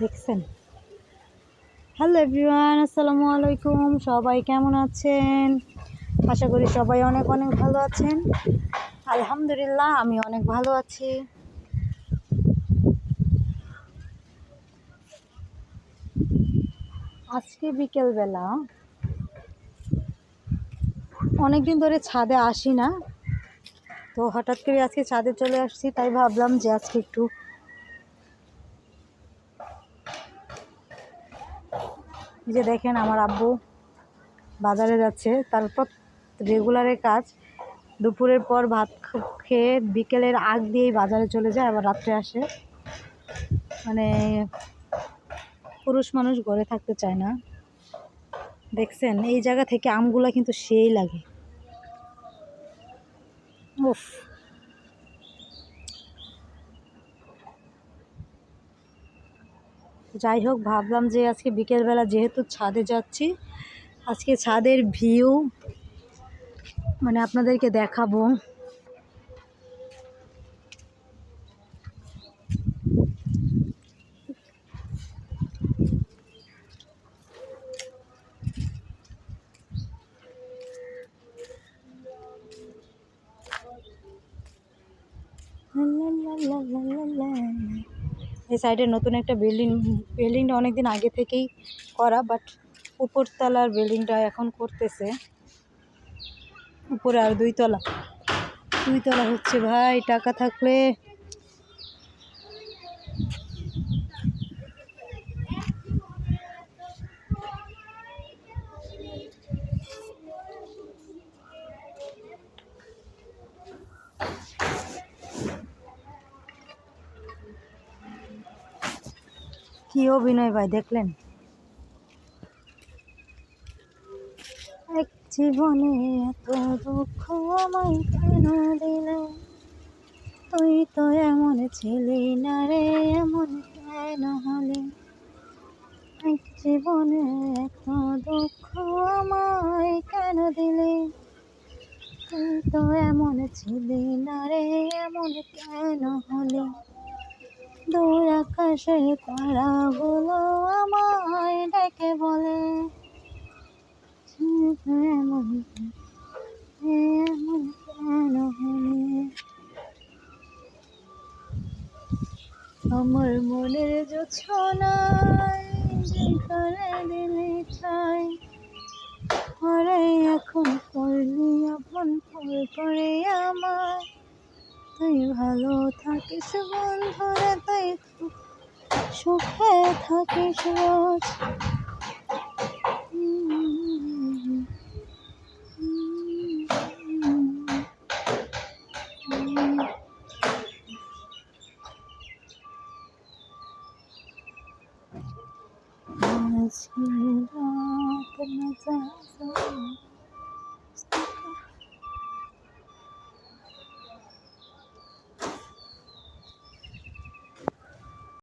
দেখছেন। Hello everyone, আসসালামু আলাইকুম। সবাই কেমন আছেন? আশা করি সবাই অনেক অনেক ভালো আছেন। আলহামদুলিল্লাহ আমি অনেক ভালো আছি। আজকে বিকেলবেলা অনেকদিন ধরে ছাদে আসি না, তো হঠাৎ করে আজকে ছাদে চলে আসছি। তাই ভাবলাম যে আজকে একটু যে দেখেন আমার আব্বু বাজারে যাচ্ছে, তারপর রেগুলারের কাজ দুপুরের পর ভাত খেয়ে বিকেলের আগ দিয়েই বাজারে চলে যায়, আবার রাত্রে আসে। মানে পুরুষ মানুষ ঘরে থাকতে চায় না। দেখছেন এই জায়গা থেকে আমগুলা কিন্তু সেই লাগে। উফ, যাই হোক, ভাবলাম যে আজকে বিকেলবেলা যেহেতু ছাদে যাচ্ছি, আজকে ছাদের ভিউ মানে আপনাদেরকে দেখাবো। এই সাইডে নতুন একটা বিল্ডিংটা অনেকদিন আগে থেকেই করা, বাট উপরতলার বিল্ডিংটা এখন করতেছে। উপরে আর দুইতলা হচ্ছে। ভাই টাকা থাকলে কি অভিনয় ভাই, দেখলেন? এক জীবনে এত দুঃখ আমায় কেন দিলে, তুই তো এমন ছিলি না রে, এমন কেন হলে। এক জীবনে এত দুঃখ আমায় কেন দিলে, তুই তো এমন ছিলি না রে, এমন কেন হলে। দূর আকাশে তারাগুলো আমায় ডেকে বলে, এমন এমন কেন হলে। আমার মনের জোছনায় যে করে দিলে ছাই, আরে এখন করলি আপন পর করে আমার। তুই ভালো থাকিস বন্ধুরে, তুই সুখে থাকিস রোজ। আজ রাত না